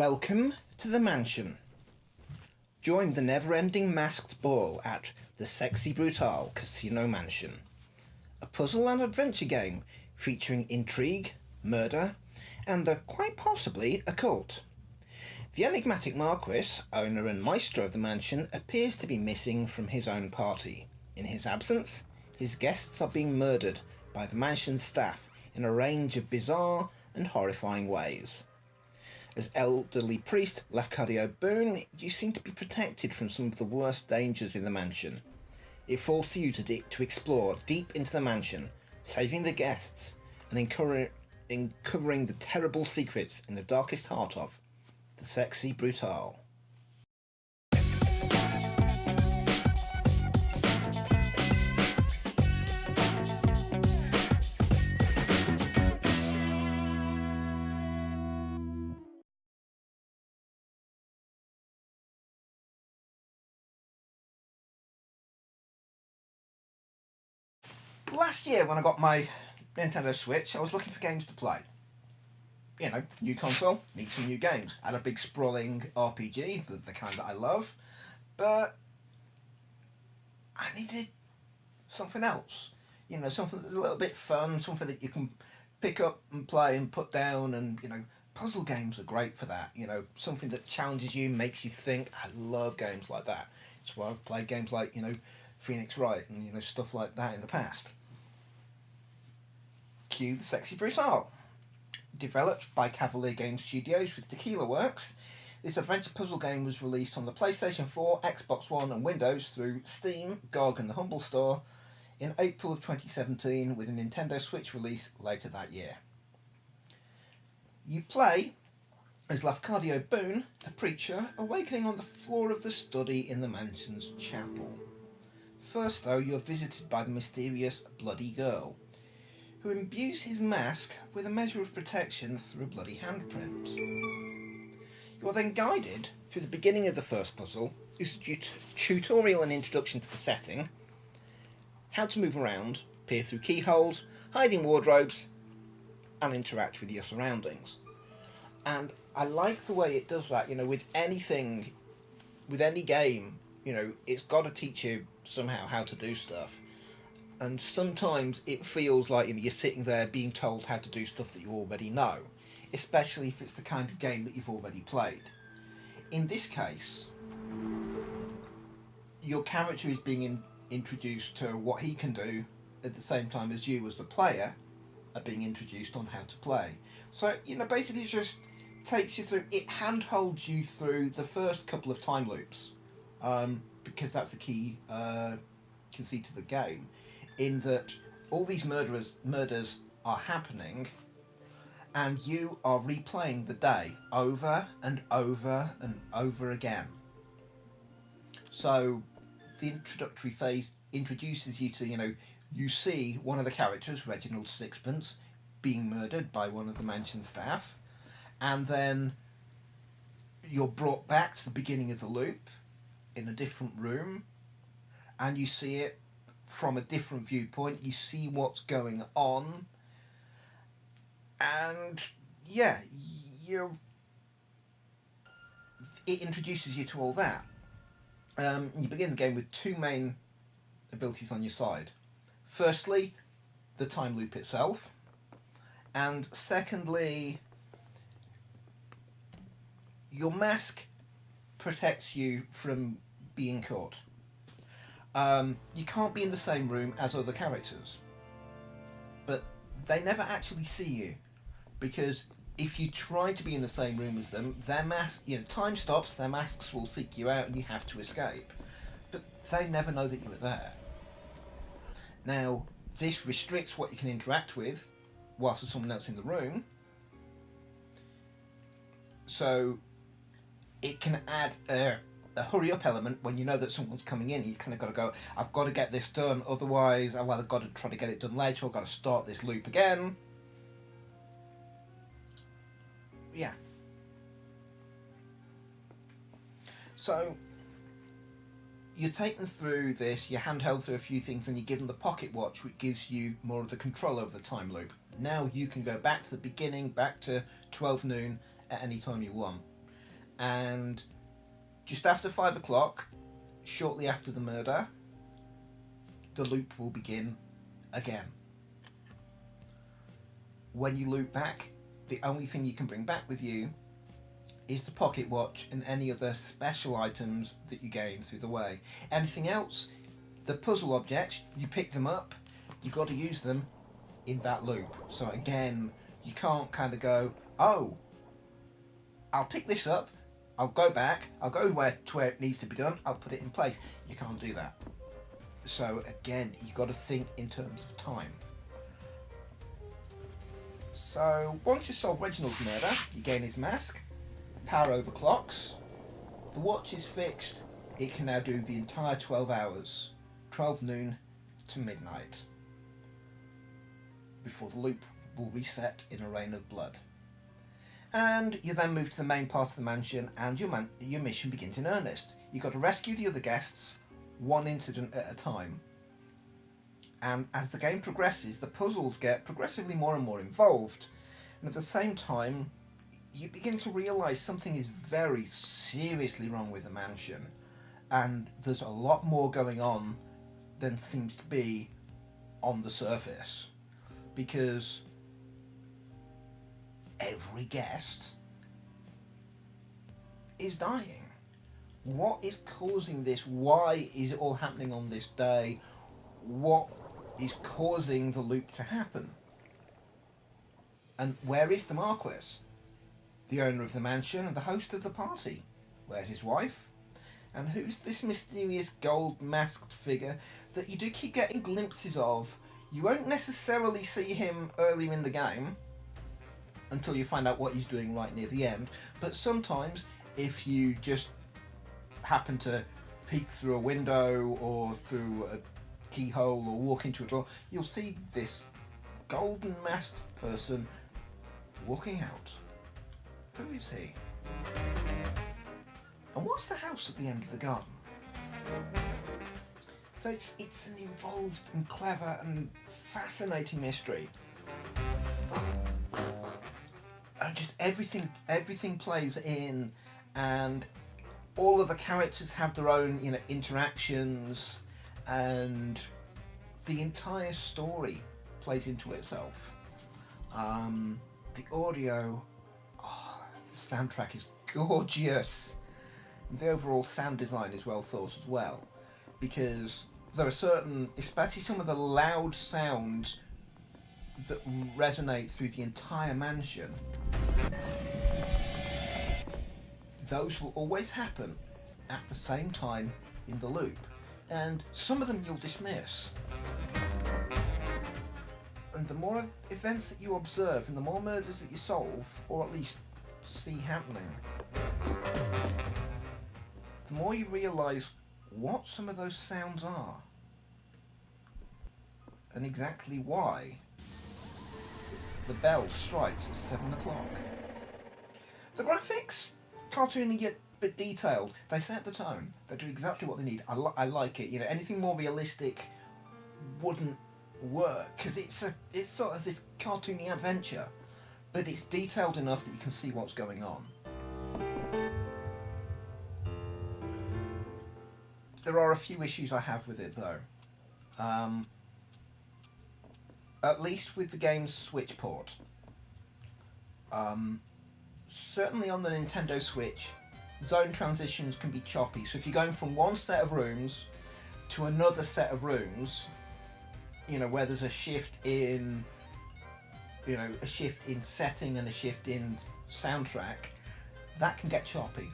Welcome to the mansion. Join the never-ending masked ball at the Sexy Brutale Casino Mansion. A puzzle and adventure game featuring intrigue, murder, and the quite possibly occult. The enigmatic Marquis, owner and maestro of the mansion, appears to be missing from his own party. In his absence, his guests are being murdered by the mansion's staff in a range of bizarre and horrifying ways. As elderly priest Lafcadio Boone, you seem to be protected from some of the worst dangers in the mansion. It falls to you to explore deep into the mansion, saving the guests and uncovering the terrible secrets in the darkest heart of the Sexy Brutale. Last year when I got my Nintendo Switch, I was looking for games to play. You know, new console, need some new games. I had a big sprawling RPG, the kind that I love, but I needed something else. You know, something that's a little bit fun, something that you can pick up and play and put down, and, you know, puzzle games are great for that. You know, something that challenges you, makes you think. I love games like that. That's why I've played games like, you know, Phoenix Wright and, you know, stuff like that in the past. Cue the Sexy Brutale. Developed by Cavalier Game Studios with Tequila Works, this adventure puzzle game was released on the PlayStation 4, Xbox One and Windows through Steam, GOG and the Humble Store in April of 2017, with a Nintendo Switch release later that year. You play as Lafcadio Boone, a preacher awakening on the floor of the study in the mansion's chapel. First though, you're visited by the mysterious Bloody Girl, who imbues his mask with a measure of protection through a bloody handprint. You are then guided through the beginning of the first puzzle, is a tutorial and introduction to the setting, how to move around, peer through keyholes, hide in wardrobes, and interact with your surroundings. And I like the way it does that, you know, with anything, with any game, you know, it's got to teach you somehow how to do stuff. And sometimes it feels like, you know, you're sitting there being told how to do stuff that you already know, especially if it's the kind of game that you've already played. In this case, your character is being introduced to what he can do at the same time as you as the player are being introduced on how to play. So, you know, basically it just takes you through, it handholds you through the first couple of time loops, because that's the key conceit of the game, in that all these murders are happening and you are replaying the day over and over and over again. So the introductory phase introduces you to, you know, you see one of the characters, Reginald Sixpence, being murdered by one of the mansion staff, and then you're brought back to the beginning of the loop in a different room, and you see it from a different viewpoint. You see what's going on, and yeah, it introduces you to all that. You begin the game with two main abilities on your side. Firstly, the time loop itself, and secondly, your mask protects you from being caught. You can't be in the same room as other characters, but they never actually see you, because if you try to be in the same room as them, their mask, you know, time stops, their masks will seek you out and you have to escape, but they never know that you were there. Now, this restricts what you can interact with whilst there's someone else in the room, so it can add a hurry up element when you know that someone's coming in. You kind of got to go, I've got to get this done, otherwise I've either got to try to get it done later or I've got to start this loop again. Yeah. So you're taken through this, you're handheld through a few things, and you're given the pocket watch, which gives you more of the control over the time loop. Now you can go back to the beginning, back to 12 noon at any time you want. And just after 5 o'clock, shortly after the murder, the loop will begin again. When you loop back, the only thing you can bring back with you is the pocket watch and any other special items that you gain through the way. Anything else, the puzzle objects, you pick them up, you got to use them in that loop. So again, you can't kind of go, oh, I'll pick this up, I'll go back, I'll go to where it needs to be done, I'll put it in place. You can't do that. So again, you got to think in terms of time. So once you solve Reginald's murder, you gain his mask, power overclocks, the watch is fixed, it can now do the entire 12 hours, 12 noon to midnight, before the loop will reset in a rain of blood. And you then move to the main part of the mansion, and your mission begins in earnest. You've got to rescue the other guests, one incident at a time. And as the game progresses, the puzzles get progressively more and more involved. And at the same time, you begin to realise something is very seriously wrong with the mansion. And there's a lot more going on than seems to be on the surface. Because every guest is dying. What is causing this? Why is it all happening on this day? What is causing the loop to happen? And where is the Marquis, the owner of the mansion and the host of the party? Where's his wife? And who's this mysterious gold masked figure that you do keep getting glimpses of? You won't necessarily see him earlier in the game until you find out what he's doing right near the end, but sometimes if you just happen to peek through a window or through a keyhole or walk into a door, you'll see this golden masked person walking out. Who is he? And what's the house at the end of the garden? So it's an involved and clever and fascinating mystery. And just everything plays in, and all of the characters have their own, interactions, and the entire story plays into itself. The audio, the soundtrack is gorgeous. The overall sound design is well thought as well, because there are certain, especially some of the loud sounds that resonate through the entire mansion. Those will always happen at the same time in the loop, and some of them you'll dismiss. And the more events that you observe and the more murders that you solve, or at least see happening, the more you realise what some of those sounds are and exactly why the bell strikes at 7 o'clock. The graphics, cartoony yet bit detailed, they set the tone. They do exactly what they need. I like it. Anything more realistic wouldn't work, because it's sort of this cartoony adventure, but it's detailed enough that you can see what's going on. There are a few issues I have with it though. At least with the game's Switch port. Certainly on the Nintendo Switch, zone transitions can be choppy. So if you're going from one set of rooms to another set of rooms, where there's a shift in, a shift in setting and a shift in soundtrack, that can get choppy.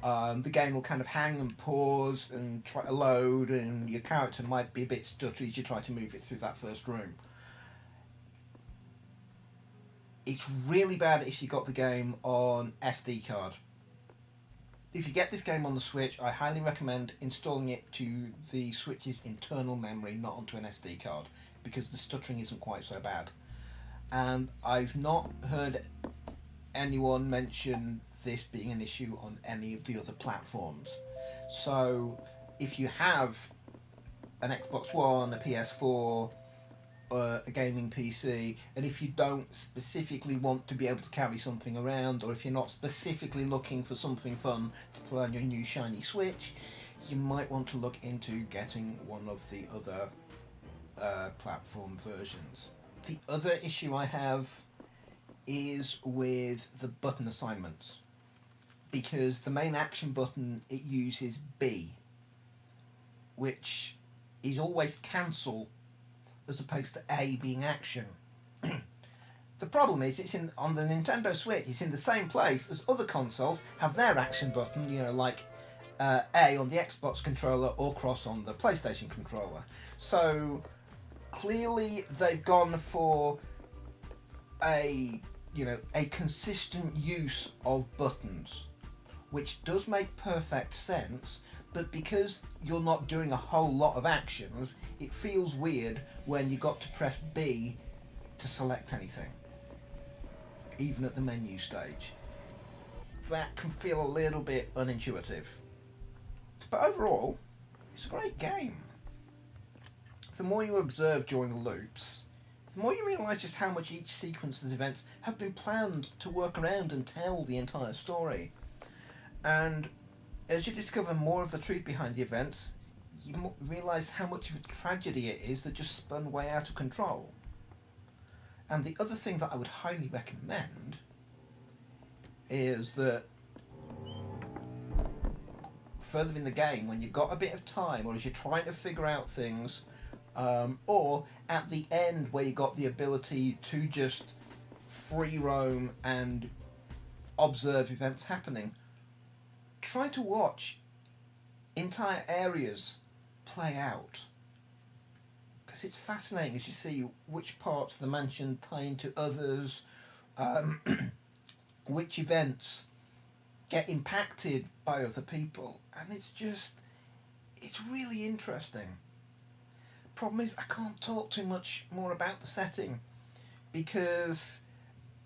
The game will kind of hang and pause and try to load, and your character might be a bit stuttery as you try to move it through that first room. It's really bad if you got the game on SD card. If you get this game on the Switch, I highly recommend installing it to the Switch's internal memory, not onto an SD card, because the stuttering isn't quite so bad. And I've not heard anyone mention this being an issue on any of the other platforms. So if you have an Xbox One, a PS4, a gaming PC, and if you don't specifically want to be able to carry something around, or if you're not specifically looking for something fun to play on your new shiny Switch, you might want to look into getting one of the other platform versions. The other issue I have is with the button assignments, because the main action button, it uses B, which is always cancel as opposed to A being action. The problem is it's on the Nintendo Switch, it's in the same place as other consoles have their action button, you know, like A on the Xbox controller or cross on the PlayStation controller. So clearly they've gone for a consistent use of buttons, which does make perfect sense, but because you're not doing a whole lot of actions, it feels weird when you got to press B to select anything, even at the menu stage. That can feel a little bit unintuitive. But overall, it's a great game. The more you observe during the loops, the more you realise just how much each sequence's events have been planned to work around and tell the entire story. And as you discover more of the truth behind the events, you realise how much of a tragedy it is that just spun way out of control. And the other thing that I would highly recommend is that further in the game, when you've got a bit of time, or as you're trying to figure out things, or at the end where you got the ability to just free roam and observe events happening, try to watch entire areas play out, because it's fascinating as you see which parts of the mansion tie into others, which events get impacted by other people, and it's really interesting. Problem is, I can't talk too much more about the setting, because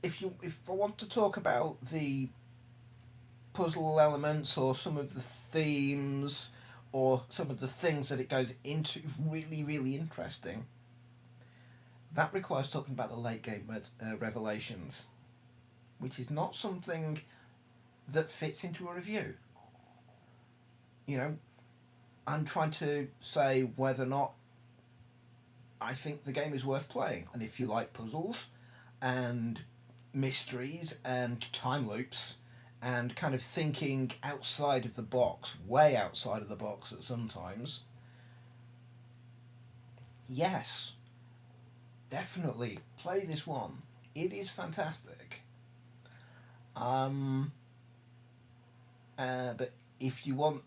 if I want to talk about the puzzle elements or some of the themes or some of the things that it goes into really, really interesting, that requires talking about the late game revelations, which is not something that fits into a review. You know, I'm trying to say whether or not I think the game is worth playing, and if you like puzzles and mysteries and time loops and kind of thinking outside of the box, way outside of the box at sometimes, yes, definitely play this one. It is fantastic. But if you want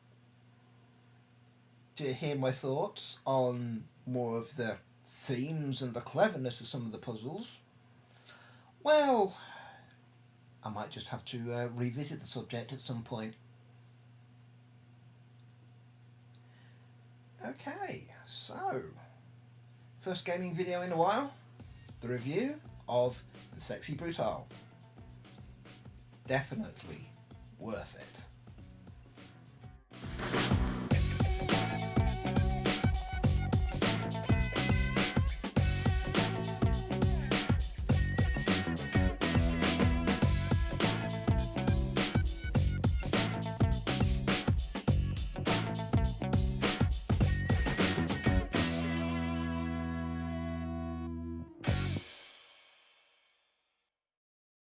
to hear my thoughts on more of the themes and the cleverness of some of the puzzles, well, I might just have to revisit the subject at some point. Okay, so first gaming video in a while, the review of Sexy Brutale. Definitely worth it.